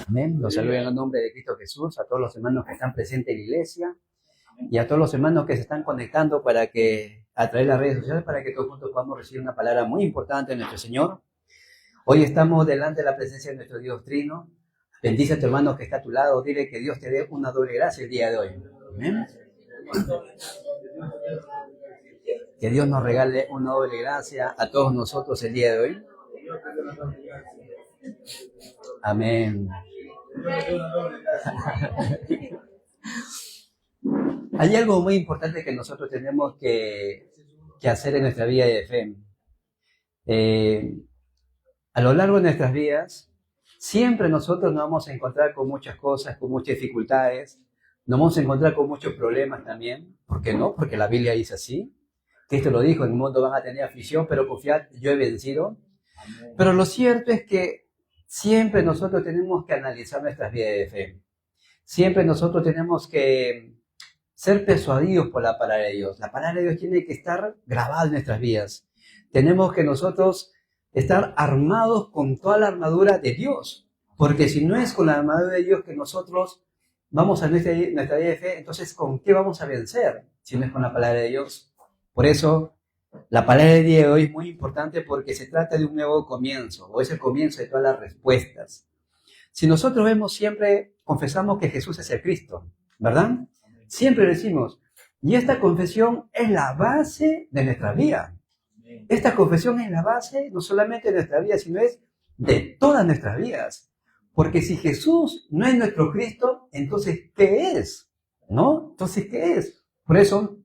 Amén. Los saludo en el nombre de Cristo Jesús, a todos los hermanos que están presentes en la iglesia y a todos los hermanos que se están conectando a través de las redes sociales para que todos juntos podamos recibir una palabra muy importante de nuestro Señor. Hoy estamos delante de la presencia de nuestro Dios Trino. Bendice a tu hermano que está a tu lado. Dile que Dios te dé una doble gracia el día de hoy. Amén. Que Dios nos regale una doble gracia a todos nosotros el día de hoy. Amén. Hay algo muy importante que nosotros tenemos que hacer en nuestra vida de fe. A lo largo de nuestras vidas, siempre nosotros nos vamos a encontrar con muchas cosas, con muchas dificultades, nos vamos a encontrar con muchos problemas también. ¿Por qué no? Porque la Biblia dice así. Cristo lo dijo, en el mundo van a tener aflicción, pero confiad, yo he vencido. Pero lo cierto es que siempre nosotros tenemos que analizar nuestras vidas de fe. Siempre nosotros tenemos que ser persuadidos por la palabra de Dios. La palabra de Dios tiene que estar grabada en nuestras vidas. Tenemos que nosotros estar armados con toda la armadura de Dios. Porque si no es con la armadura de Dios que nosotros vamos a nuestra vida de fe, entonces ¿con qué vamos a vencer si no es con la palabra de Dios? Por eso, la palabra del día de hoy es muy importante porque se trata de un nuevo comienzo, o es el comienzo de todas las respuestas. Si nosotros vemos siempre, confesamos que Jesús es el Cristo, ¿verdad? Siempre decimos, y esta confesión es la base de nuestra vida. Esta confesión es la base no solamente de nuestra vida, sino es de todas nuestras vidas. Porque si Jesús no es nuestro Cristo, entonces, ¿qué es? ¿No? Entonces, ¿qué es? Por eso,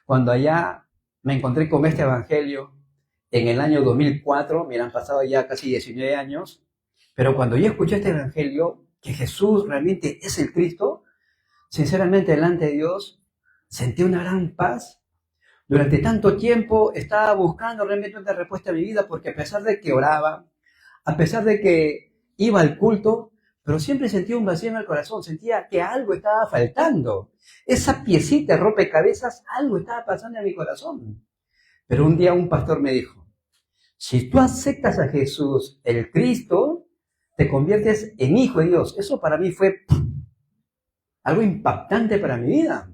cuando allá me encontré con este evangelio en el año 2004, me han pasado ya casi 19 años, pero cuando yo escuché este evangelio, que Jesús realmente es el Cristo, sinceramente delante de Dios sentí una gran paz. Durante tanto tiempo estaba buscando realmente una respuesta a mi vida, porque a pesar de que oraba, a pesar de que iba al culto, pero siempre sentía un vacío en el corazón, sentía que algo estaba faltando. Esa piecita de rompecabezas, algo estaba pasando en mi corazón. Pero un día un pastor me dijo, si tú aceptas a Jesús, el Cristo, te conviertes en hijo de Dios. Eso para mí fue algo impactante para mi vida.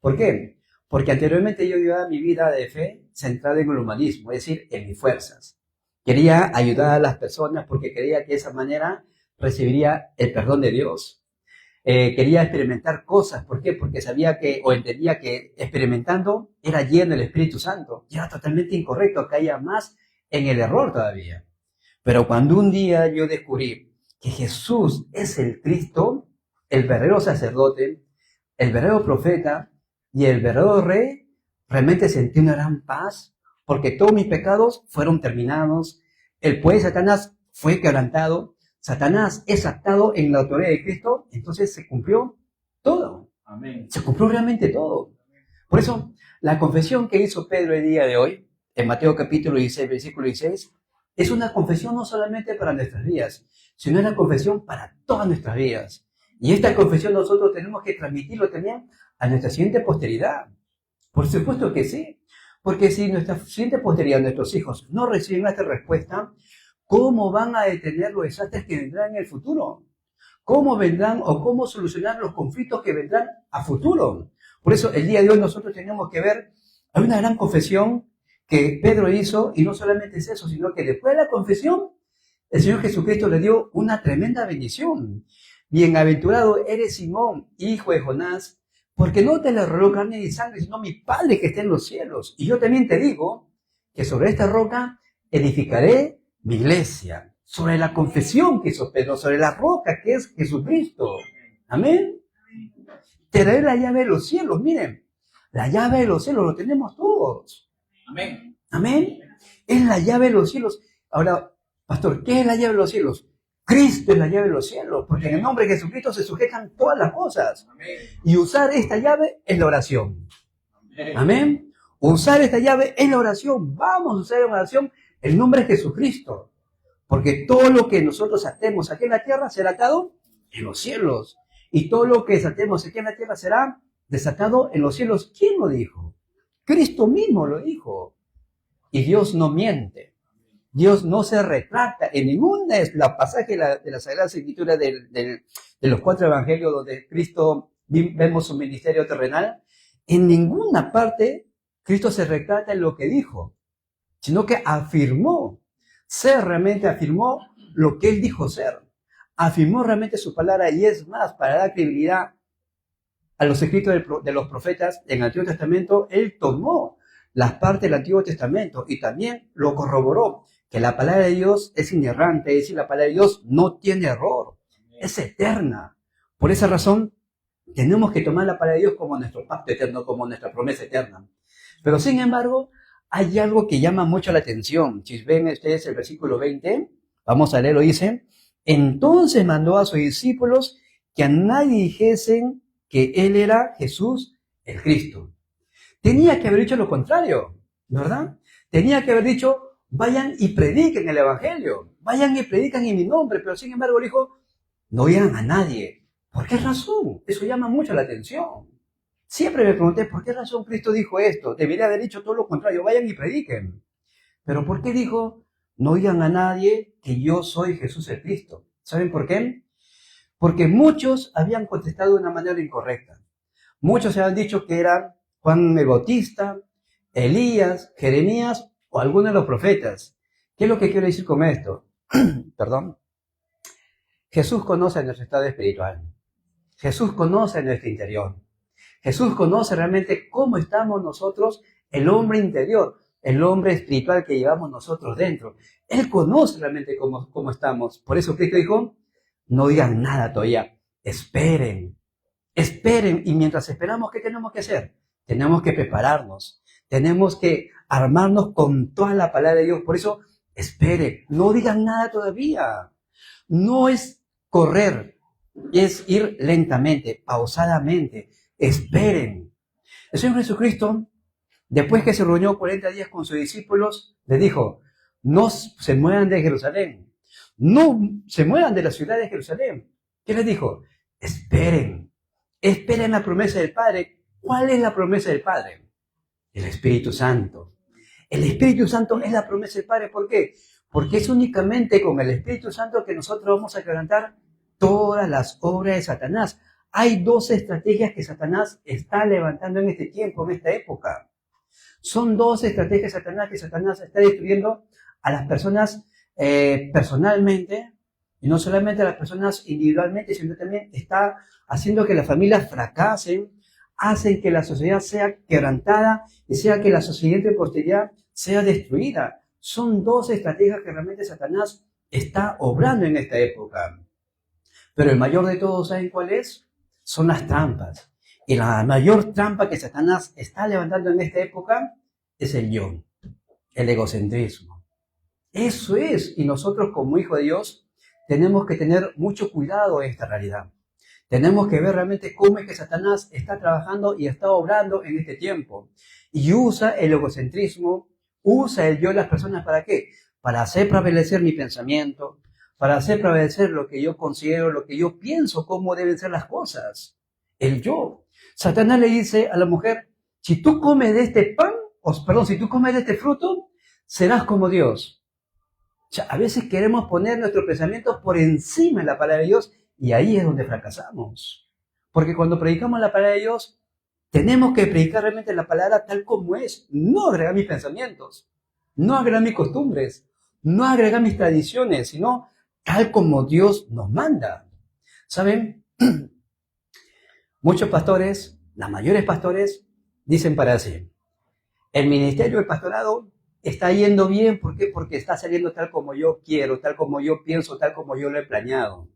¿Por qué? Porque anteriormente yo llevaba mi vida de fe centrada en el humanismo, es decir, en mis fuerzas. Quería ayudar a las personas porque creía que de esa manera recibiría el perdón de Dios. Quería experimentar cosas. ¿Por qué? Porque sabía que, o entendía que experimentando era lleno del Espíritu Santo. Y era totalmente incorrecto, caía más en el error todavía. Pero cuando un día yo descubrí que Jesús es el Cristo, el verdadero sacerdote, el verdadero profeta y el verdadero rey, realmente sentí una gran paz, porque todos mis pecados fueron terminados, el poder de Satanás fue quebrantado, Satanás es atado en la autoridad de Cristo, entonces se cumplió todo. Amén. Se cumplió realmente todo. Por eso, la confesión que hizo Pedro el día de hoy, en Mateo capítulo 16, versículo 16, es una confesión no solamente para nuestras vidas, sino una confesión para todas nuestras vidas. Y esta confesión nosotros tenemos que transmitirlo también a nuestra siguiente posteridad. Por supuesto que sí. Porque si nuestra siguiente posteridad, nuestros hijos, no reciben esta respuesta, ¿cómo van a detener los desastres que vendrán en el futuro? ¿Cómo vendrán o cómo solucionar los conflictos que vendrán a futuro? Por eso el día de hoy nosotros tenemos que ver, hay una gran confesión que Pedro hizo, y no solamente es eso, sino que después de la confesión, el Señor Jesucristo le dio una tremenda bendición. Bienaventurado eres Simón, hijo de Jonás, porque no te le reveló carne ni sangre, sino mi Padre que está en los cielos. Y yo también te digo que sobre esta roca edificaré mi iglesia, sobre la confesión que hizo Pedro, sobre la roca que es Jesucristo. Amén. Te daré la llave de los cielos. Miren, la llave de los cielos lo tenemos todos. Amén. Amén. Es la llave de los cielos. Ahora, pastor, ¿qué es la llave de los cielos? Cristo es la llave de los cielos, porque en el nombre de Jesucristo se sujetan todas las cosas. Amén. Y usar esta llave es la oración. Amén. Amén. Usar esta llave es la oración. Vamos a usar en oración el nombre de Jesucristo. Porque todo lo que nosotros atemos aquí en la tierra será atado en los cielos. Y todo lo que desatemos aquí en la tierra será desatado en los cielos. ¿Quién lo dijo? Cristo mismo lo dijo. Y Dios no miente. Dios no se retracta en ninguna de los pasajes de la Sagrada Escritura de los 4 evangelios donde Cristo vemos su ministerio terrenal. En ninguna parte Cristo se retracta en lo que dijo, sino que afirmó realmente afirmó lo que Él dijo ser. Afirmó realmente su palabra y es más, para dar credibilidad a los escritos de los profetas en el Antiguo Testamento, Él tomó las partes del Antiguo Testamento y también lo corroboró, que la palabra de Dios es inerrante, es decir, la palabra de Dios no tiene error, es eterna. Por esa razón, tenemos que tomar la palabra de Dios como nuestro pacto eterno, como nuestra promesa eterna. Pero sin embargo, hay algo que llama mucho la atención. Si ven ustedes el versículo 20, vamos a leerlo, dice: entonces mandó a sus discípulos que a nadie dijesen que Él era Jesús el Cristo. Tenía que haber dicho lo contrario, ¿verdad? Tenía que haber dicho: vayan y prediquen el Evangelio, vayan y predican en mi nombre, pero sin embargo dijo: no digan a nadie. ¿Por qué razón? Eso llama mucho la atención. Siempre me pregunté, ¿por qué razón Cristo dijo esto? Debería haber dicho todo lo contrario, vayan y prediquen. Pero ¿por qué dijo: no digan a nadie que yo soy Jesús el Cristo? ¿Saben por qué? Porque muchos habían contestado de una manera incorrecta. Muchos se habían dicho que eran Juan el Bautista, Elías, Jeremías o alguno de los profetas. ¿Qué es lo que quiero decir con esto? Perdón. Jesús conoce nuestro estado espiritual. Jesús conoce nuestro interior. Jesús conoce realmente cómo estamos nosotros, el hombre interior, el hombre espiritual que llevamos nosotros dentro. Él conoce realmente cómo estamos. Por eso Cristo dijo: no digan nada todavía, esperen. Esperen, y mientras esperamos, ¿qué tenemos que hacer? Tenemos que prepararnos, tenemos que armarnos con toda la palabra de Dios. Por eso, esperen, no digan nada todavía. No es correr, es ir lentamente, pausadamente. Esperen. El Señor Jesucristo, después que se reunió 40 días con sus discípulos, les dijo: no se muevan de Jerusalén, no se muevan de la ciudad de Jerusalén. ¿Qué les dijo? Esperen. Esperen la promesa del Padre. ¿Cuál es la promesa del Padre? El Espíritu Santo. El Espíritu Santo es la promesa del Padre. ¿Por qué? Porque es únicamente con el Espíritu Santo que nosotros vamos a quebrantar todas las obras de Satanás. Hay 12 estrategias que Satanás está levantando en este tiempo, en esta época. Son 12 estrategias de Satanás que Satanás está destruyendo a las personas personalmente, y no solamente a las personas individualmente, sino también está haciendo que las familias fracasen, hacen que la sociedad sea quebrantada y sea que la siguiente posteridad sea destruida. Son 12 estrategias que realmente Satanás está obrando en esta época. Pero el mayor de todos, ¿saben cuál es? Son las trampas. Y la mayor trampa que Satanás está levantando en esta época es el yo, el egocentrismo. Eso es. Y nosotros como hijos de Dios tenemos que tener mucho cuidado en esta realidad. Tenemos que ver realmente cómo es que Satanás está trabajando y está obrando en este tiempo. Y usa el egocentrismo, usa el yo de las personas, ¿para qué? Para hacer prevalecer mi pensamiento, para hacer prevalecer lo que yo considero, lo que yo pienso, cómo deben ser las cosas. El yo. Satanás le dice a la mujer: si tú comes de este pan, si tú comes de este fruto, serás como Dios. O sea, a veces queremos poner nuestros pensamientos por encima de la palabra de Dios y ahí es donde fracasamos. Porque cuando predicamos la palabra de Dios, tenemos que predicar realmente la palabra tal como es. No agregar mis pensamientos, no agregar mis costumbres, no agregar mis tradiciones, sino tal como Dios nos manda. ¿Saben? Muchos pastores, las mayores pastores, dicen para sí: el ministerio del pastorado está yendo bien. ¿Por qué? Porque está saliendo tal como yo quiero, tal como yo pienso, tal como yo lo he planeado,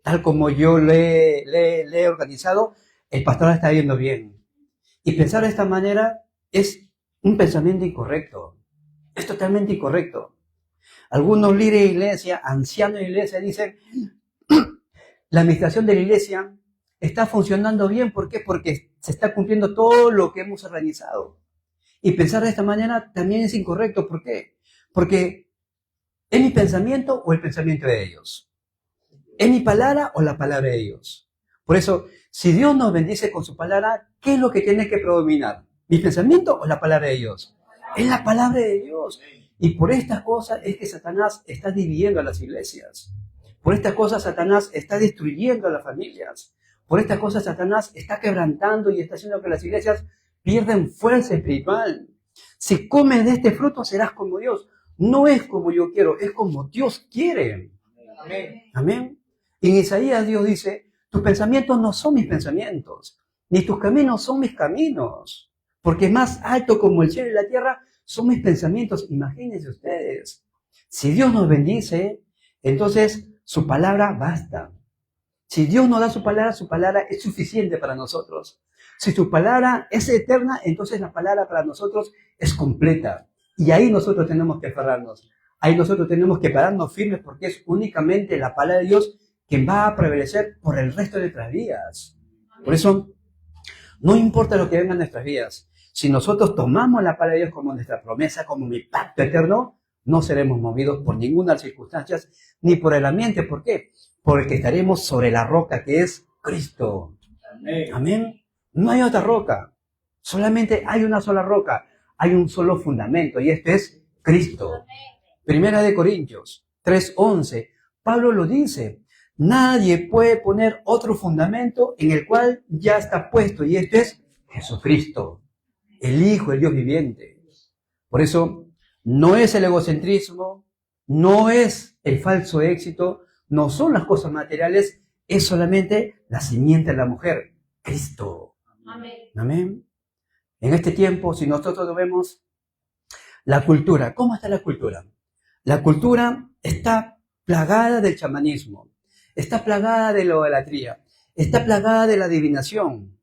tal como yo le he organizado. El pastorado está yendo bien. Y pensar de esta manera es un pensamiento incorrecto. Es totalmente incorrecto. Algunos líderes de iglesia, ancianos de iglesia, dicen: la administración de la iglesia está funcionando bien. ¿Por qué? Porque se está cumpliendo todo lo que hemos organizado. Y pensar de esta manera también es incorrecto. ¿Por qué? Porque ¿es mi pensamiento o el pensamiento de ellos? ¿Es mi palabra o la palabra de Dios? Por eso, si Dios nos bendice con su palabra, ¿qué es lo que tiene que predominar? ¿Mi pensamiento o la palabra de Dios? Es la palabra de Dios. Y por estas cosas es que Satanás está dividiendo a las iglesias. Por estas cosas Satanás está destruyendo a las familias. Por estas cosas Satanás está quebrantando y está haciendo que las iglesias pierdan fuerza espiritual. Si comes de este fruto serás como Dios. No es como yo quiero, es como Dios quiere. Amén. Amén. Y en Isaías Dios dice, tus pensamientos no son mis pensamientos, ni tus caminos son mis caminos, porque más alto como el cielo y la tierra son mis pensamientos. Imagínense ustedes, si Dios nos bendice, entonces su palabra basta. Si Dios nos da su palabra es suficiente para nosotros. Si su palabra es eterna, entonces la palabra para nosotros es completa. Y ahí nosotros tenemos que aferrarnos. Ahí nosotros tenemos que pararnos firmes porque es únicamente la palabra de Dios quien va a prevalecer por el resto de nuestras vidas. Por eso, no importa lo que venga en nuestras vidas. Si nosotros tomamos la palabra de Dios como nuestra promesa, como mi pacto eterno, no seremos movidos por ninguna de las circunstancias ni por el ambiente. ¿Por qué? Porque estaremos sobre la roca que es Cristo. Amén. Amén. No hay otra roca. Solamente hay una sola roca. Hay un solo fundamento y este es Cristo. Primera de Corintios 3:11. Pablo lo dice. Nadie puede poner otro fundamento en el cual ya está puesto y este es Jesucristo, el Hijo, el Dios viviente. Por eso, no es el egocentrismo, no es el falso éxito, no son las cosas materiales, es solamente la simiente de la mujer, Cristo. Amén. Amén. En este tiempo, si nosotros vemos la cultura, ¿cómo está la cultura? La cultura está plagada del chamanismo, está plagada de la idolatría, está plagada de la adivinación.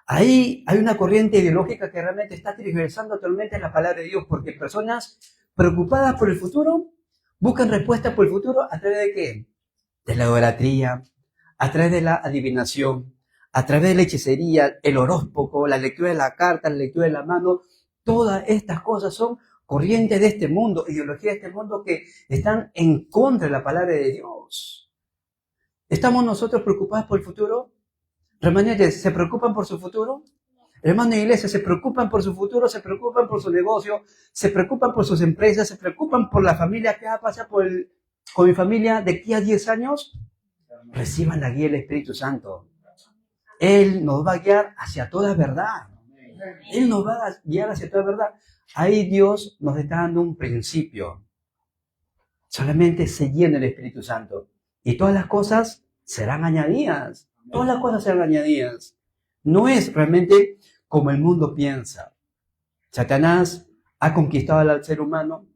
Ahí hay una corriente ideológica que realmente está tergiversando totalmente la palabra de Dios, porque personas preocupadas por el futuro buscan respuestas por el futuro a través de ¿qué? De la idolatría, a través de la adivinación, a través de la hechicería, el horóscopo, la lectura de la carta, la lectura de la mano. Todas estas cosas son corrientes de este mundo, ideologías de este mundo que están en contra de la palabra de Dios. ¿Estamos nosotros preocupados por el futuro? Remanentes, ¿se preocupan por su futuro? Hermanos de iglesia, ¿se preocupan por su futuro? ¿Se preocupan por su negocio? ¿Se preocupan por sus empresas? ¿Se preocupan por la familia que va a pasar con mi familia de aquí a 10 años? Reciban la guía del Espíritu Santo. Él nos va a guiar hacia toda verdad. Él nos va a guiar hacia toda verdad. Ahí Dios nos está dando un principio. Solamente se llena el Espíritu Santo. Y todas las cosas serán añadidas. Todas las cosas serán añadidas. No es realmente como el mundo piensa. Satanás ha conquistado al ser humano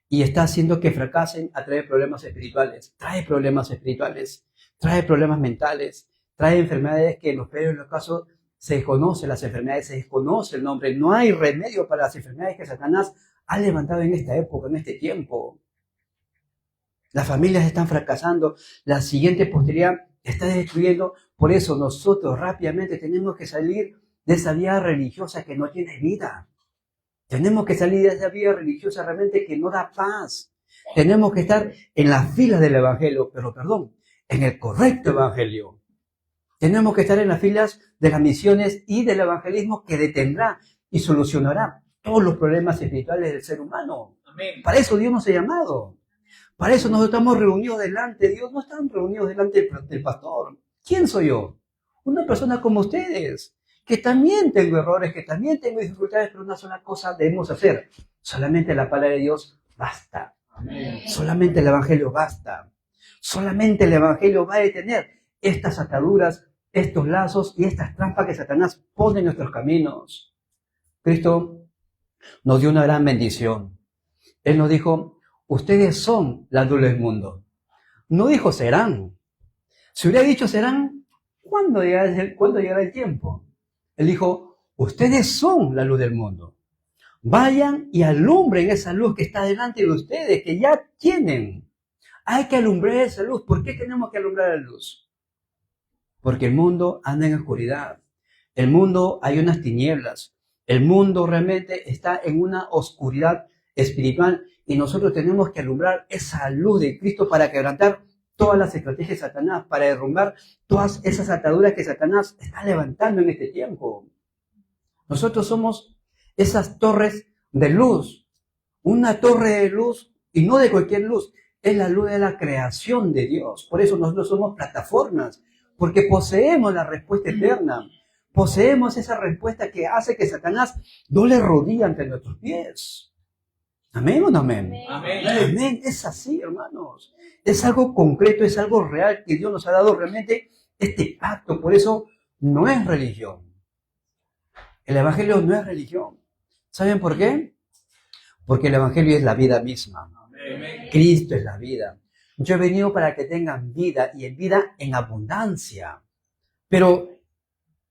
y está haciendo que fracasen a través de problemas espirituales. Trae problemas espirituales, trae problemas mentales, trae enfermedades que en los peores de los casos se desconocen las enfermedades, se desconoce el nombre. No hay remedio para las enfermedades que Satanás ha levantado en esta época, en este tiempo. Las familias están fracasando, la siguiente posteridad está destruyendo. Por eso nosotros rápidamente tenemos que salir de esa vida religiosa que no tiene vida. Tenemos que salir de esa vida religiosa realmente que no da paz. Tenemos que estar en la fila del evangelio, pero perdón, en el correcto evangelio. Tenemos que estar en las filas de las misiones y del evangelismo que detendrá y solucionará todos los problemas espirituales del ser humano. Amén. Para eso Dios nos ha llamado. Para eso nosotros estamos reunidos delante de Dios, no estamos reunidos delante del pastor. ¿Quién soy yo? Una persona como ustedes, que también tengo errores, que también tengo dificultades, pero una sola cosa debemos hacer. Solamente la palabra de Dios basta. Amén. Solamente el evangelio basta. Solamente el evangelio va a detener estas ataduras, estos lazos y estas trampas que Satanás pone en nuestros caminos. Cristo nos dio una gran bendición. Él nos dijo: ustedes son la luz del mundo. No dijo serán. Si hubiera dicho serán, ¿cuándo llegará el tiempo? Él dijo: ustedes son la luz del mundo. Vayan y alumbren esa luz que está delante de ustedes, que ya tienen. Hay que alumbrar esa luz. ¿Por qué tenemos que alumbrar la luz? Porque el mundo anda en oscuridad. El mundo hay unas tinieblas. El mundo realmente está en una oscuridad espiritual. Y nosotros tenemos que alumbrar esa luz de Cristo para quebrantar todas las estrategias de Satanás, para derrumbar todas esas ataduras que Satanás está levantando en este tiempo. Nosotros somos esas torres de luz. una torre de luz, y no de cualquier luz, es la luz de la creación de Dios. Por eso nosotros somos plataformas, porque poseemos la respuesta eterna. Poseemos esa respuesta que hace que Satanás no le rodilla ante nuestros pies. ¿Amén o no amén? Amén. Amén. Es así, hermanos. Es algo concreto, es algo real que Dios nos ha dado realmente este pacto. Por eso no es religión. El Evangelio no es religión. ¿Saben por qué? Porque el Evangelio es la vida misma. Amén. Cristo es la vida. Yo he venido para que tengan vida y en vida en abundancia. Pero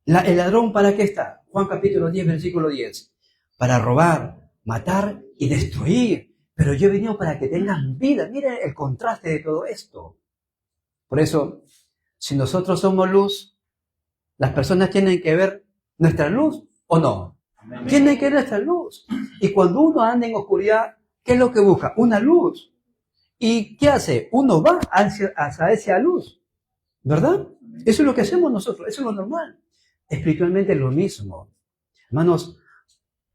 el ladrón, ¿para qué está? Juan capítulo 10, versículo 10. Para robar, matar y destruir. Pero yo he venido para que tengan vida. Miren el contraste de todo esto. Por eso, si nosotros somos luz, las personas tienen que ver nuestra luz o no. Amén. Tienen que ver nuestra luz. Y cuando uno anda en oscuridad, ¿qué es lo que busca? Una luz. ¿Y qué hace? Uno va hacia esa luz. ¿Verdad? Eso es lo que hacemos nosotros. Eso es lo normal. Espiritualmente es lo mismo. Hermanos,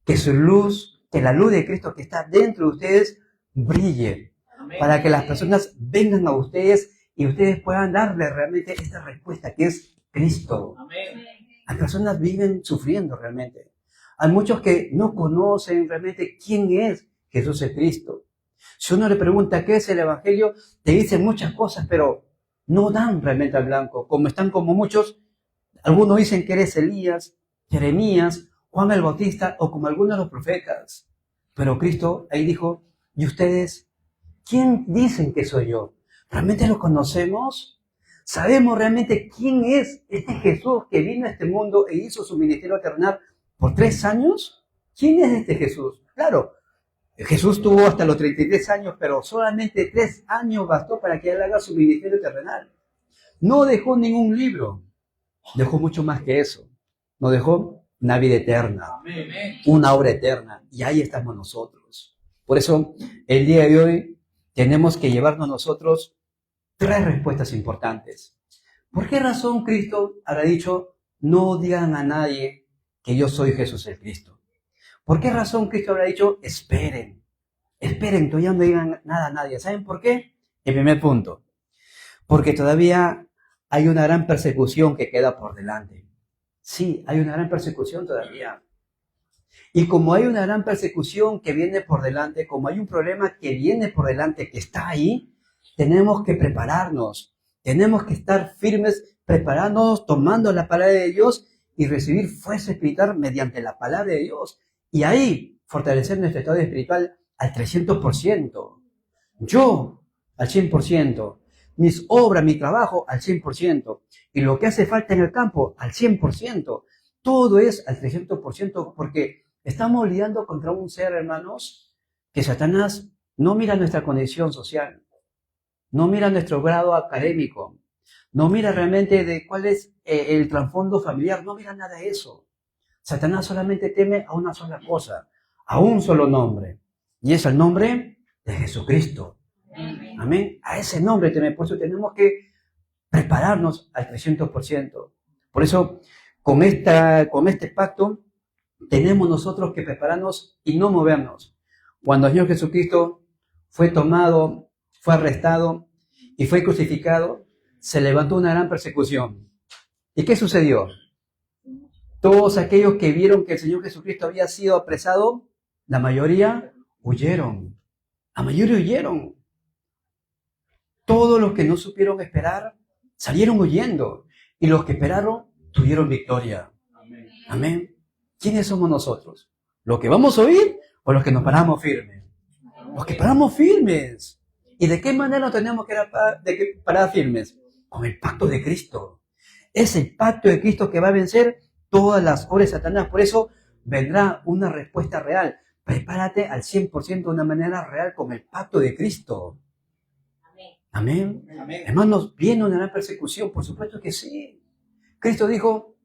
que su luz, que la luz de Cristo que está dentro de ustedes brille. Amén. Para que las personas vengan a ustedes y ustedes puedan darle realmente esta respuesta que es Cristo. Amén. Las personas viven sufriendo realmente. Hay muchos que no conocen realmente quién es Jesús el Cristo. Si uno le pregunta qué es el Evangelio, te dicen muchas cosas, pero no dan realmente al blanco. Como están como muchos, algunos dicen que eres Elías, Jeremías, Juan el Bautista o como algunos de los profetas. Pero Cristo ahí dijo, ¿y ustedes quién dicen que soy yo? ¿Realmente lo conocemos? ¿Sabemos realmente quién es este Jesús que vino a este mundo e hizo su ministerio terrenal por 3 años? ¿Quién es este Jesús? Claro, Jesús tuvo hasta los 33 años, pero solamente 3 años bastó para que él haga su ministerio terrenal. No dejó ningún libro, dejó mucho más que eso. Nos dejó una vida eterna, Amén. una obra eterna, y ahí estamos nosotros. Por eso, el día de hoy tenemos que llevarnos nosotros 3 respuestas importantes. ¿Por qué razón Cristo habrá dicho, no digan a nadie que yo soy Jesús el Cristo? ¿Por qué razón Cristo habrá dicho, esperen, todavía no digan nada a nadie? ¿Saben por qué? El primer punto, porque todavía hay una gran persecución que queda por delante. Sí, hay una gran persecución todavía. Y como hay una gran persecución que viene por delante, como hay un problema que viene por delante, que está ahí, tenemos que prepararnos, tenemos que estar firmes, preparándonos, tomando la palabra de Dios y recibir fuerza espiritual mediante la palabra de Dios. Y ahí fortalecer nuestro estado espiritual al 300%. Yo al 100%. Mis obras, mi trabajo al 100%. Y lo que hace falta en el campo al 100%. Todo es al 300% porque estamos lidiando contra un ser, hermanos, que Satanás no mira nuestra condición social. No mira nuestro grado académico, no mira realmente de cuál es el trasfondo familiar, no mira nada de eso. Satanás solamente teme a una sola cosa, a un solo nombre, y es el nombre de Jesucristo. Amén. A ese nombre teme, por eso tenemos que prepararnos al 300%. Por eso, con este pacto, tenemos nosotros que prepararnos y no movernos. Cuando el Señor Jesucristo fue tomado, fue arrestado y fue crucificado, se levantó una gran persecución. ¿Y qué sucedió? Todos aquellos que vieron que el Señor Jesucristo había sido apresado, la mayoría huyeron. La mayoría huyeron. Todos los que no supieron esperar salieron huyendo. Y los que esperaron tuvieron victoria. Amén. Amén. ¿Quiénes somos nosotros? ¿Los que vamos a oír o los que nos paramos firmes? Los que paramos firmes. ¿Y de qué manera nos tenemos que parar firmes? Con el pacto de Cristo. Es el pacto de Cristo que va a vencer todas las obras de Satanás. Por eso vendrá una respuesta real. Prepárate al 100% de una manera real con el pacto de Cristo. Amén. Amén. Hermanos, viene una gran persecución, por supuesto que sí. Cristo dijo,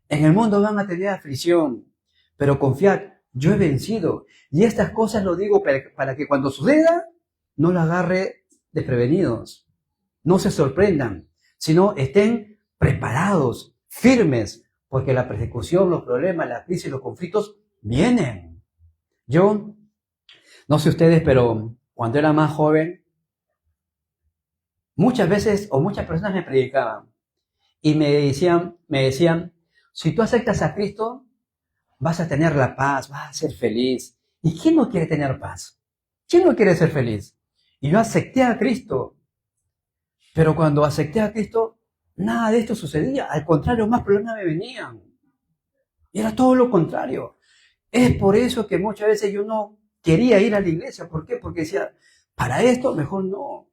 en el mundo van a tener aflicción, pero confiad, yo he vencido. Y estas cosas lo digo para que cuando suceda, no lo agarre desprevenidos. No se sorprendan, sino estén preparados, firmes, porque la persecución, los problemas, la crisis, los conflictos vienen. Yo No sé ustedes, pero cuando era más joven, muchas veces o muchas personas me predicaban y me decían, si tú aceptas a Cristo, vas a tener la paz, vas a ser feliz. ¿Y quién no quiere tener paz? ¿Quién no quiere ser feliz? Y yo acepté a Cristo, pero cuando acepté a Cristo, nada de esto sucedía. Al contrario, más problemas me venían. Y era todo lo contrario. Es por eso que muchas veces yo no quería ir a la iglesia. ¿Por qué? Porque decía, para esto mejor no.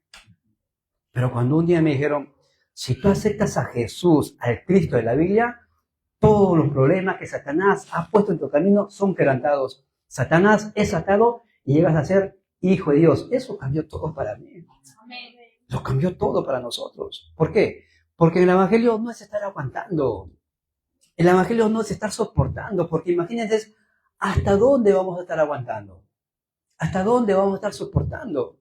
Pero cuando un día me dijeron, si tú aceptas a Jesús, al Cristo de la Biblia, todos los problemas que Satanás ha puesto en tu camino son quebrantados. Satanás es atado y llegas a ser hijo de Dios. Eso cambió todo para mí. Lo cambió todo para nosotros. ¿Por qué? Porque el Evangelio no es estar aguantando. El Evangelio no es estar soportando. Porque imagínense, ¿hasta dónde vamos a estar aguantando? ¿Hasta dónde vamos a estar soportando?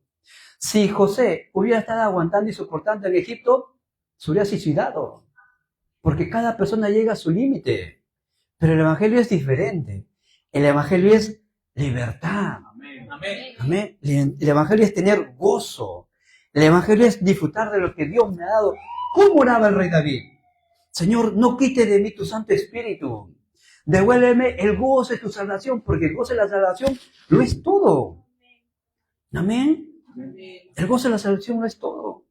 Si José hubiera estado aguantando y soportando en Egipto, se hubiera suicidado. Porque cada persona llega a su límite. Pero el Evangelio es diferente. El Evangelio es libertad. Amén. Amén. Amén. El Evangelio es tener gozo. El Evangelio es disfrutar de lo que Dios me ha dado. ¿Cómo oraba el rey David? Señor, no quite de mí tu Santo Espíritu. Devuélveme el gozo de tu salvación, porque el gozo de la salvación lo es todo. Amén. El gozo de la salvación no es todo.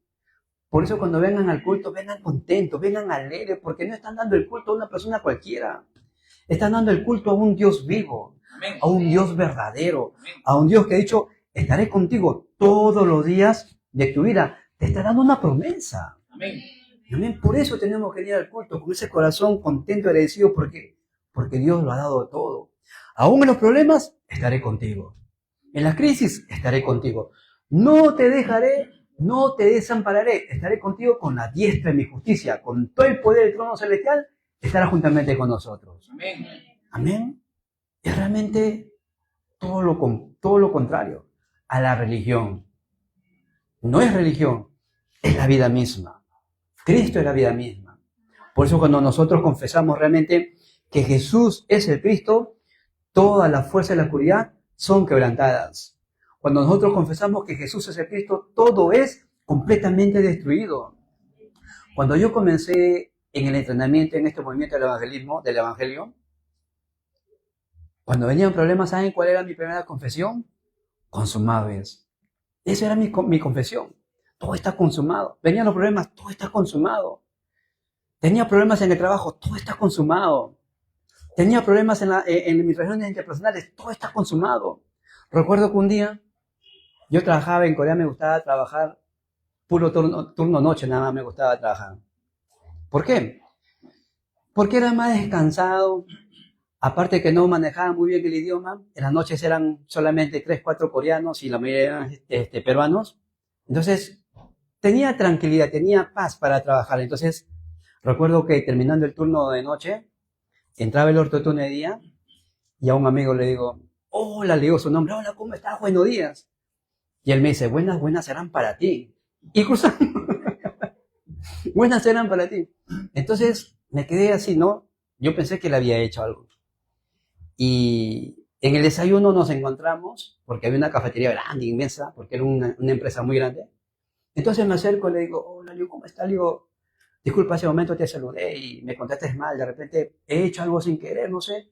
Por eso cuando vengan al culto, vengan contentos, vengan alegres, porque no están dando el culto a una persona cualquiera. Están dando el culto a un Dios vivo, a un Dios verdadero, a un Dios que ha dicho, estaré contigo todos los días de tu vida. Te está dando una promesa. Amén. Amén. Por eso tenemos que ir al culto con ese corazón contento y agradecido, porque Dios lo ha dado todo. Aún en los problemas, estaré contigo. En la crisis, estaré contigo. No te dejaré, no te desampararé. Estaré contigo con la diestra de mi justicia, con todo el poder del trono celestial, estará juntamente con nosotros. Amén. Amén. Es realmente todo lo contrario a la religión. No es religión, es la vida misma. Cristo es la vida misma. Por eso cuando nosotros confesamos realmente que Jesús es el Cristo, todas las fuerzas de la oscuridad son quebrantadas. Cuando nosotros confesamos que Jesús es el Cristo, todo es completamente destruido. Cuando yo comencé en el entrenamiento, en este movimiento del evangelismo, del evangelio, cuando venían problemas, ¿saben cuál era mi primera confesión? Consumado es. Esa era mi confesión. Todo está consumado. Venían los problemas, todo está consumado. Tenía problemas en el trabajo, todo está consumado. Tenía problemas en mis reuniones interpersonales, todo está consumado. Recuerdo que un día yo trabajaba en Corea, me gustaba trabajar puro turno noche, nada más me gustaba trabajar. ¿Por qué? Porque era más descansado. Aparte que no manejaba muy bien el idioma, en las noches eran solamente 3, 4 coreanos y la mayoría eran peruanos. Entonces, tenía tranquilidad, tenía paz para trabajar. Entonces, recuerdo que terminando el turno de noche, entraba el otro turno de día y a un amigo le digo, hola, le digo su nombre, hola, ¿cómo estás? Buenos días. Y él me dice, buenas serán para ti. Y cruzamos, buenas serán para ti. Entonces, me quedé así, ¿no? Yo pensé que le había hecho algo. Y en el desayuno nos encontramos, porque había una cafetería grande, inmensa, porque era una empresa muy grande. Entonces me acerco y le digo, hola, Leo, ¿cómo estás? Le digo, disculpa, hace un momento te saludé y me contaste mal, de repente he hecho algo sin querer, no sé.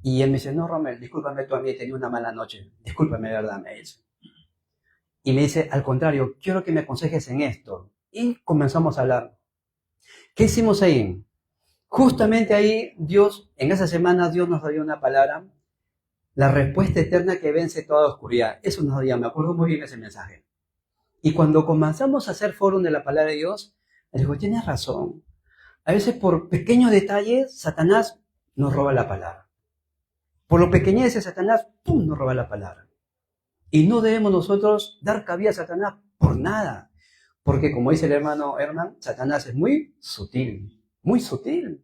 Y él me dice, no, Romel, discúlpame tú a mí, he tenido una mala noche. Discúlpame, de verdad, me dice. Y me dice, al contrario, quiero que me aconsejes en esto. Y comenzamos a hablar. ¿Qué hicimos ahí? Justamente ahí Dios, en esa semana Dios nos dio una palabra, la respuesta eterna que vence toda oscuridad. Eso nos dio, me acuerdo muy bien ese mensaje. Y cuando comenzamos a hacer foro de la palabra de Dios, le digo, tienes razón. A veces por pequeños detalles, Satanás nos roba la palabra. Por lo pequeñez de Satanás, ¡pum!, nos roba la palabra. Y no debemos nosotros dar cabida a Satanás por nada. Porque como dice el hermano Herman, Satanás es muy sutil. Muy sutil.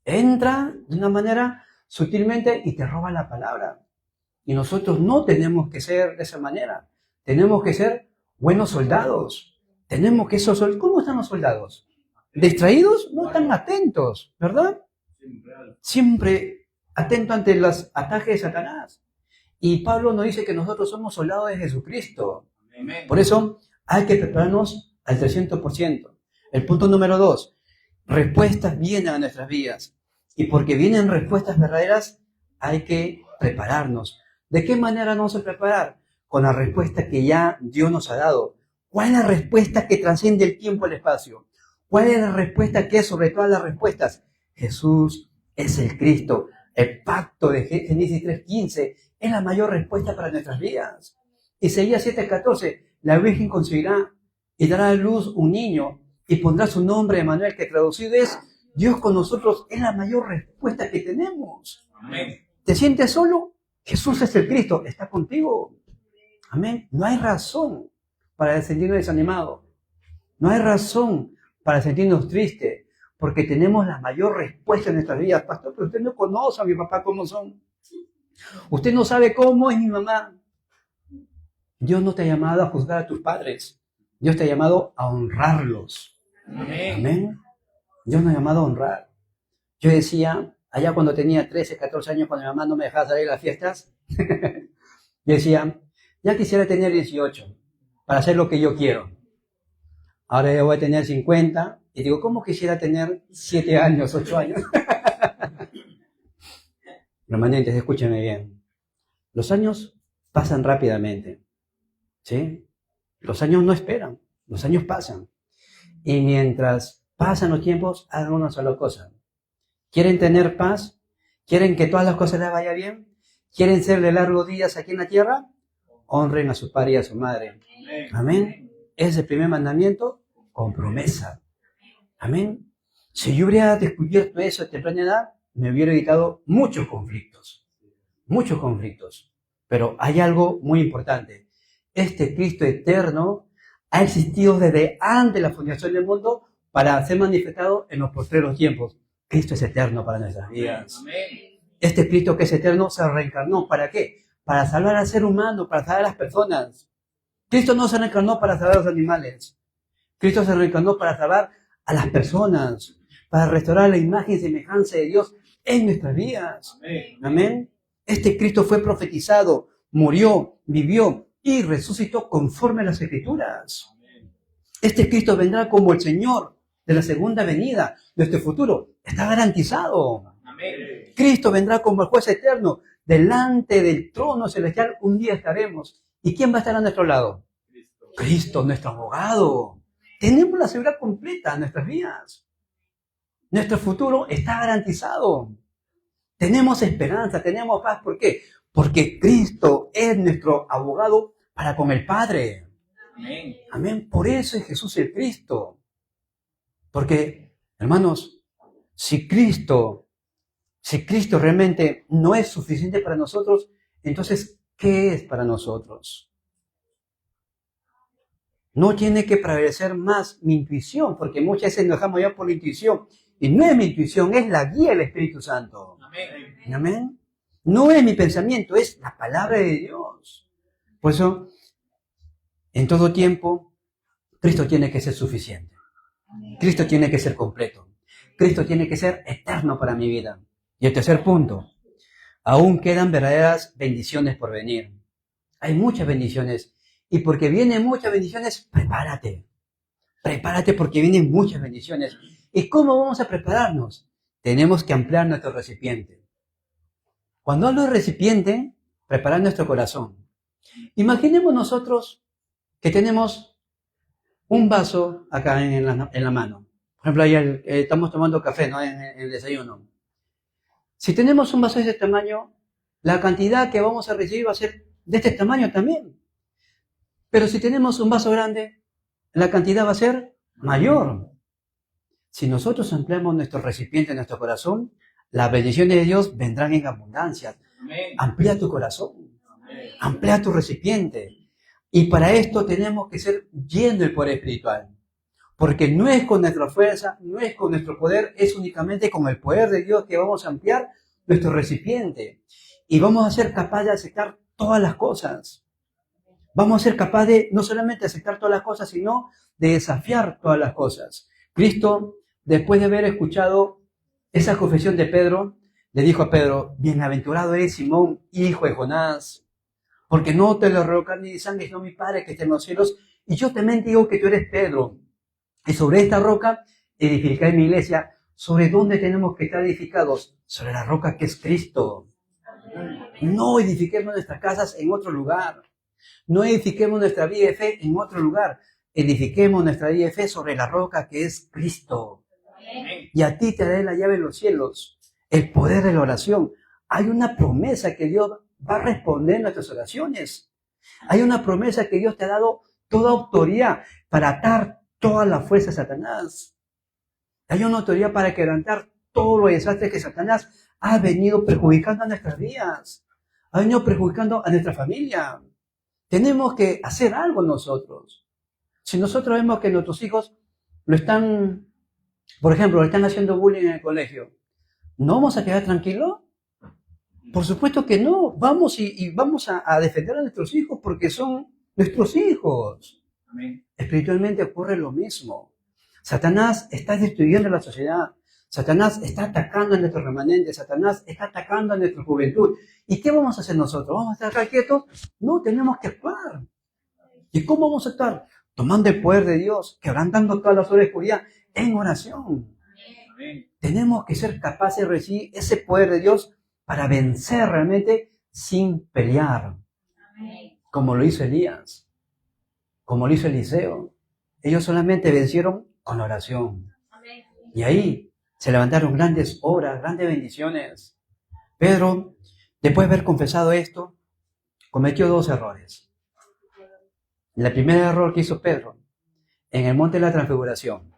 Entra de una manera sutilmente y te roba la palabra. Y nosotros no tenemos que ser de esa manera. Tenemos que ser buenos soldados. Tenemos que ser soldados. ¿Cómo están los soldados? ¿Distraídos? No están atentos, ¿verdad? Siempre atentos ante los ataques de Satanás. Y Pablo nos dice que nosotros somos soldados de Jesucristo. Amén. Por eso hay que prepararnos al 300%. El punto número 2, respuestas vienen a nuestras vidas. Y porque vienen respuestas verdaderas, hay que prepararnos. ¿De qué manera nos vamos a preparar? Con la respuesta que ya Dios nos ha dado. ¿Cuál es la respuesta que trasciende el tiempo y el espacio? ¿Cuál es la respuesta que es sobre todas las respuestas? Jesús es el Cristo. El pacto de Génesis 3:15 es la mayor respuesta para nuestras vidas. Isaías 7:14, la Virgen concebirá y dará a luz un niño y pondrá su nombre Emmanuel, que traducido es Dios con nosotros. Es la mayor respuesta que tenemos. Amén. ¿Te sientes solo? Jesús es el Cristo, está contigo. Amén. No hay razón para sentirnos desanimados. No hay razón para sentirnos tristes, porque tenemos la mayor respuesta en nuestras vidas. Pastor, pero usted no conoce a mi papá cómo son. Usted no sabe cómo es mi mamá. Dios no te ha llamado a juzgar a tus padres. Dios te ha llamado a honrarlos. Amén. Amén. Dios nos ha llamado a honrar. Yo decía, allá cuando tenía 13, 14 años, cuando mi mamá no me dejaba salir a las fiestas, yo decía, ya quisiera tener 18 para hacer lo que yo quiero. Ahora ya voy a tener 50 y digo, ¿cómo quisiera tener 7 años, 8 años? Remanentes, escúchenme bien. Los años pasan rápidamente, ¿sí? Los años no esperan, los años pasan. Y mientras pasan los tiempos, hagan una sola cosa. ¿Quieren tener paz? ¿Quieren que todas las cosas les vaya bien? ¿Quieren ser de largos días aquí en la tierra? Honren a su padre y a su madre. Amén. Es el primer mandamiento con promesa. Amén. Si yo hubiera descubierto eso a temprana edad, me hubiera evitado muchos conflictos. Muchos conflictos. Pero hay algo muy importante. Este Cristo eterno ha existido desde antes de la fundación del mundo para ser manifestado en los postreros tiempos. Cristo es eterno para nuestras vidas. Amén. Este Cristo que es eterno se reencarnó. ¿Para qué? Para salvar al ser humano, para salvar a las personas. Cristo no se reencarnó para salvar a los animales. Cristo se reencarnó para salvar a las personas, para restaurar la imagen y semejanza de Dios en nuestras vidas. Amén. Amén. Este Cristo fue profetizado, murió, vivió y resucitó conforme a las Escrituras. Este Cristo vendrá como el Señor de la segunda venida. Nuestro futuro está garantizado. Amén. Cristo vendrá como el juez eterno. Delante del trono celestial un día estaremos. ¿Y quién va a estar a nuestro lado? Cristo, nuestro abogado. Tenemos la seguridad completa en nuestras vidas. Nuestro futuro está garantizado. Tenemos esperanza, tenemos paz. ¿Por qué? Porque Cristo es nuestro abogado para con el Padre. Amén. Amén. Por eso es Jesús el Cristo. Porque, hermanos, si Cristo realmente no es suficiente para nosotros, entonces, ¿qué es para nosotros? No tiene que prevalecer más mi intuición, porque muchas veces nos dejamos llevar por la intuición. Y no es mi intuición, es la guía del Espíritu Santo. Amén. Amén. No es mi pensamiento, es la palabra de Dios. Por eso, en todo tiempo, Cristo tiene que ser suficiente. Cristo tiene que ser completo. Cristo tiene que ser eterno para mi vida. Y el tercer punto, aún quedan verdaderas bendiciones por venir. Hay muchas bendiciones. Y porque vienen muchas bendiciones, prepárate. Prepárate porque vienen muchas bendiciones. ¿Y cómo vamos a prepararnos? Tenemos que ampliar nuestro recipiente. Cuando hablo de recipiente, preparar nuestro corazón. Imaginemos nosotros que tenemos un vaso acá en la mano. Por ejemplo, ahí estamos tomando café, ¿no? En el desayuno. Si tenemos un vaso de ese tamaño, la cantidad que vamos a recibir va a ser de este tamaño también. Pero si tenemos un vaso grande, la cantidad va a ser mayor. Si nosotros ampliamos nuestro recipiente, nuestro corazón, las bendiciones de Dios vendrán en abundancia. Amén. Amplía tu corazón, Amén. amplía tu recipiente. Y para esto tenemos que ser llenos del poder espiritual. Porque no es con nuestra fuerza, no es con nuestro poder, es únicamente con el poder de Dios que vamos a ampliar nuestro recipiente. Y vamos a ser capaces de aceptar todas las cosas. Vamos a ser capaces de no solamente aceptar todas las cosas, sino de desafiar todas las cosas. Cristo, después de haber escuchado esa confesión de Pedro, le dijo a Pedro, bienaventurado eres Simón, hijo de Jonás, Porque no te lo ruego carne ni sangre, sino mi Padre que está en los cielos. Y yo también digo que tú eres Pedro. Y sobre esta roca edificaré mi iglesia. ¿Sobre dónde tenemos que estar edificados? Sobre la roca que es Cristo. No edifiquemos nuestras casas en otro lugar. No edifiquemos nuestra vida de fe en otro lugar. Edifiquemos nuestra vida de fe sobre la roca que es Cristo. Y a ti te daré la llave de los cielos, el poder de la oración. Hay una promesa que Dios va a responder nuestras oraciones. Hay una promesa que Dios te ha dado toda autoridad para atar toda la fuerza de Satanás. Hay una autoridad para quebrantar todos los desastres que Satanás ha venido perjudicando a nuestras vidas. Ha venido perjudicando a nuestra familia. Tenemos que hacer algo nosotros. Si nosotros vemos que nuestros hijos lo están, por ejemplo, le están haciendo bullying en el colegio, ¿no vamos a quedar tranquilos? Por supuesto que no. Vamos y vamos a defender a nuestros hijos porque son nuestros hijos. Amén. Espiritualmente ocurre lo mismo. Satanás está destruyendo la sociedad. Satanás está atacando a nuestros remanentes. Satanás está atacando a nuestra juventud. ¿Y qué vamos a hacer nosotros? ¿Vamos a estar quietos? No, tenemos que actuar. ¿Y cómo vamos a actuar? Tomando el poder de Dios, quebrantando todas las horas de oscuridad en oración. Amén. Tenemos que ser capaces de recibir ese poder de Dios para vencer realmente sin pelear. Como lo hizo Elías, como lo hizo Eliseo. Ellos solamente vencieron con la oración. Y ahí se levantaron grandes obras, grandes bendiciones. Pedro, después de haber confesado esto, cometió 2 errores. El primer error que hizo Pedro, en el monte de la transfiguración,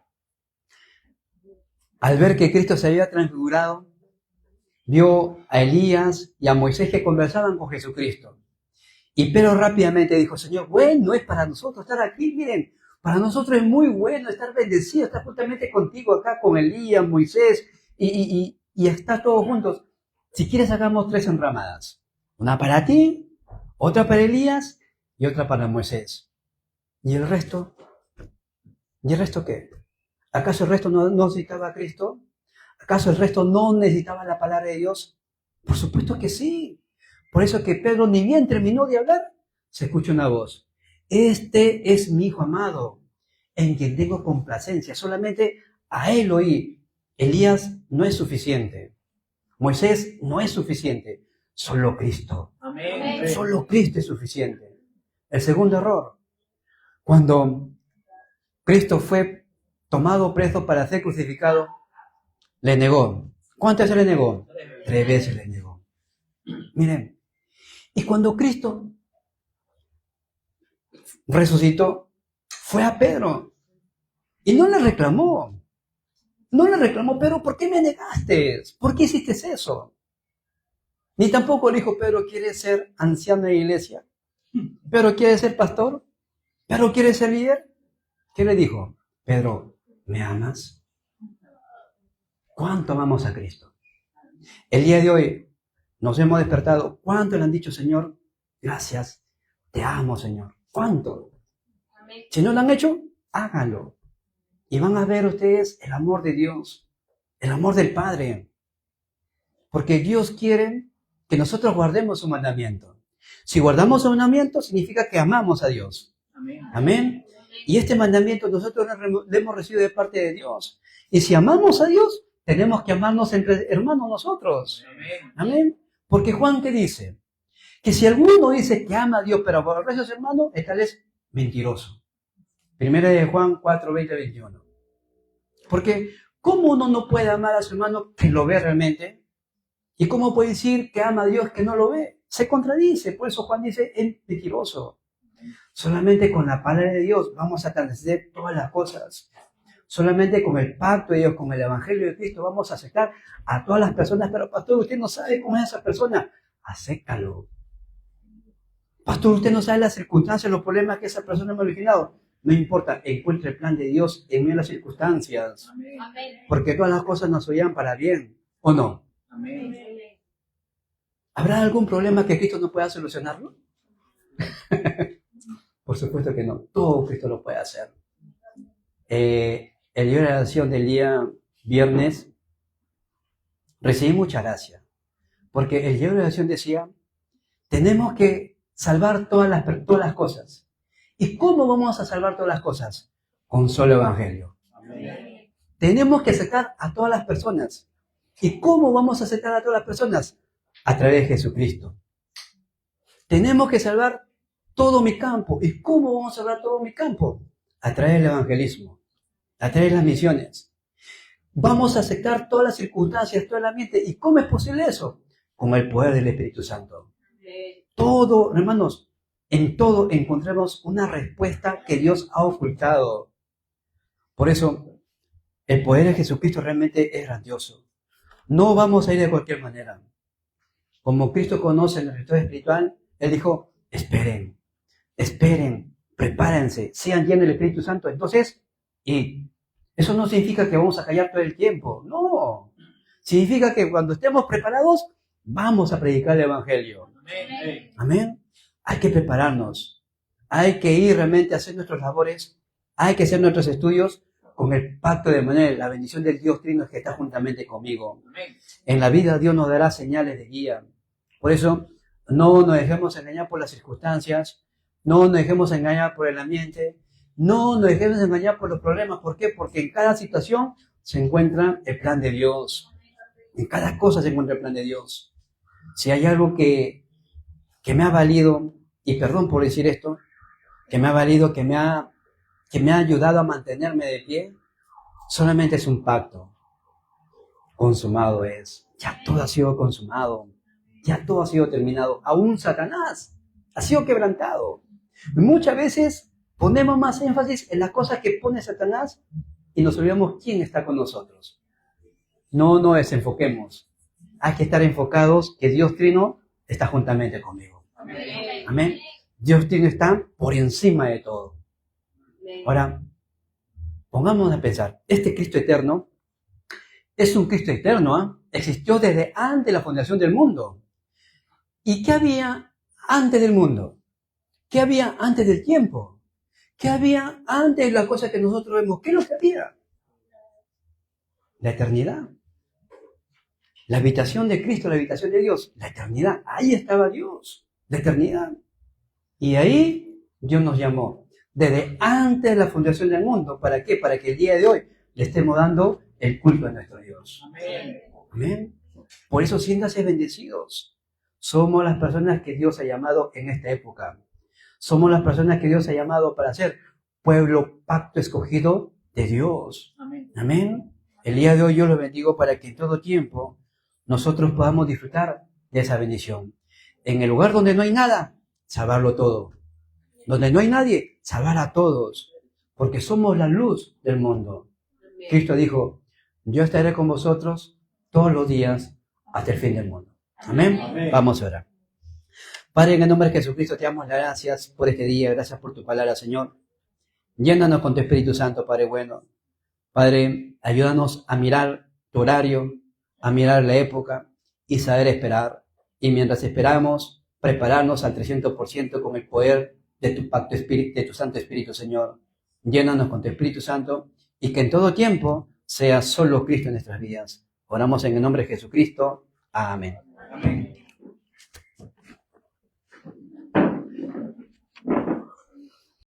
al ver que Cristo se había transfigurado, vio a Elías y a Moisés que conversaban con Jesucristo. Y Pedro rápidamente dijo, Señor, bueno es para nosotros estar aquí, miren, para nosotros es muy bueno estar bendecido, estar justamente contigo acá con Elías, Moisés, y estar todos juntos. Si quieres hagamos 3 enramadas. Una para ti, otra para Elías y otra para Moisés. ¿Y el resto? ¿Y el resto qué? ¿Acaso el resto no necesitaba a Cristo? ¿Acaso el resto no necesitaba la palabra de Dios? Por supuesto que sí. Por eso que Pedro ni bien terminó de hablar, se escucha una voz. Este es mi Hijo amado, en quien tengo complacencia. Solamente a él oí. Elías no es suficiente. Moisés no es suficiente. Solo Cristo. Amén. Solo Cristo es suficiente. El segundo error. Cuando Cristo fue tomado preso para ser crucificado, le negó. ¿Cuántas veces le negó? 3 veces le negó. Miren, y cuando Cristo resucitó, fue a Pedro y no le reclamó. No le reclamó, Pedro, ¿por qué me negaste? ¿Por qué hiciste eso? Ni tampoco le dijo, Pedro, ¿quieres ser anciano de la iglesia? ¿Pedro quiere ser pastor? ¿Pedro quiere ser líder? ¿Qué le dijo? Pedro, ¿me amas? ¿Cuánto amamos a Cristo? El día de hoy nos hemos despertado. ¿Cuánto le han dicho, Señor? Gracias, te amo, Señor. ¿Cuánto? Si no lo han hecho, háganlo. Y van a ver ustedes el amor de Dios, el amor del Padre. Porque Dios quiere que nosotros guardemos su mandamiento. Si guardamos su mandamiento, significa que amamos a Dios. Amén. Amén. Y este mandamiento nosotros lo hemos recibido de parte de Dios. Y si amamos a Dios, tenemos que amarnos entre hermanos nosotros. Amén. Amén. Porque Juan, ¿qué dice? Que si alguno dice que ama a Dios, pero aborrece a su hermano, tal es mentiroso. Primera de Juan 4, 20, 21. Porque, ¿cómo uno no puede amar a su hermano que lo ve realmente? ¿Y cómo puede decir que ama a Dios que no lo ve? Se contradice. Por eso Juan dice, es mentiroso. Solamente con la palabra de Dios vamos a trascender todas las cosas. Solamente con el pacto de Dios, con el Evangelio de Cristo, vamos a aceptar a todas las personas. Pero, pastor, usted no sabe cómo es esa persona. Acéptalo. Pastor, usted no sabe las circunstancias, los problemas que esa persona me ha originado. No importa, encuentre el plan de Dios en medio de las circunstancias. Amén. Porque todas las cosas nos oirán para bien, ¿o no? Amén. ¿Habrá algún problema que Cristo no pueda solucionarlo? Por supuesto que no. Todo Cristo lo puede hacer. El día de la oración del día viernes recibí mucha gracia. Porque el día de la oración decía, tenemos que salvar todas las cosas. ¿Y cómo vamos a salvar todas las cosas? Con solo evangelio. Amén. Tenemos que acercar a todas las personas. ¿Y cómo vamos a acercar a todas las personas? A través de Jesucristo. Tenemos que salvar todo mi campo. ¿Y cómo vamos a salvar todo mi campo? A través del evangelismo, a través de las misiones. Vamos a aceptar todas las circunstancias, todo el ambiente. ¿Y cómo es posible eso? Con el poder del Espíritu Santo. Todo, hermanos, en todo encontramos una respuesta que Dios ha ocultado. Por eso, el poder de Jesucristo realmente es grandioso. No vamos a ir de cualquier manera. Como Cristo conoce el rector espiritual, Él dijo, esperen, prepárense, sean llenos del Espíritu Santo. Entonces, y eso no significa que vamos a callar todo el tiempo. No. Significa que cuando estemos preparados, vamos a predicar el Evangelio. Amén. Amén. Hay que prepararnos. Hay que ir realmente a hacer nuestras labores. Hay que hacer nuestros estudios con el pacto de Manuel, la bendición del Dios Trino que está juntamente conmigo. Amén. En la vida Dios nos dará señales de guía. Por eso, no nos dejemos engañar por las circunstancias. No nos dejemos engañar por el ambiente. No nos dejemos engañar por los problemas. ¿Por qué? Porque en cada situación se encuentra el plan de Dios. En cada cosa se encuentra el plan de Dios. Si hay algo que me ha valido, y perdón por decir esto, que me ha valido, que me ha ayudado a mantenerme de pie, solamente es un pacto. Consumado es. Ya todo ha sido consumado. Ya todo ha sido terminado. Aún Satanás ha sido quebrantado. Muchas veces ponemos más énfasis en las cosas que pone Satanás y nos olvidamos quién está con nosotros. No nos desenfoquemos. Hay que estar enfocados que Dios Trino está juntamente conmigo. Amén. Amén. Dios Trino está por encima de todo. Ahora, pongámonos a pensar. Este Cristo eterno es un Cristo eterno. ¿Ah? Existió desde antes de la fundación del mundo. ¿Y qué había antes del mundo? ¿Qué había antes del tiempo? ¿Qué había antes de las cosas que nosotros vemos? ¿Qué es lo que había? La eternidad. La habitación de Cristo, la habitación de Dios. La eternidad. Ahí estaba Dios. La eternidad. Y ahí Dios nos llamó. Desde antes de la fundación del mundo. ¿Para qué? Para que el día de hoy le estemos dando el culto a nuestro Dios. Amén. Amén. Por eso siéntanse bendecidos. Somos las personas que Dios ha llamado en esta época. Somos las personas que Dios ha llamado para ser pueblo, pacto escogido de Dios. Amén. Amén. El día de hoy yo los bendigo para que en todo tiempo nosotros podamos disfrutar de esa bendición. En el lugar donde no hay nada, salvarlo todo. Donde no hay nadie, salvar a todos. Porque somos la luz del mundo. Cristo dijo, yo estaré con vosotros todos los días hasta el fin del mundo. Amén. Amén. Vamos a orar. Padre, en el nombre de Jesucristo te damos las gracias por este día. Gracias por tu palabra, Señor. Llénanos con tu Espíritu Santo, Padre bueno. Padre, ayúdanos a mirar tu horario, a mirar la época y saber esperar. Y mientras esperamos, prepararnos al 300% con el poder de tu pacto espíritu, de tu Santo Espíritu, Señor. Llénanos con tu Espíritu Santo y que en todo tiempo sea solo Cristo en nuestras vidas. Oramos en el nombre de Jesucristo. Amén. Amén.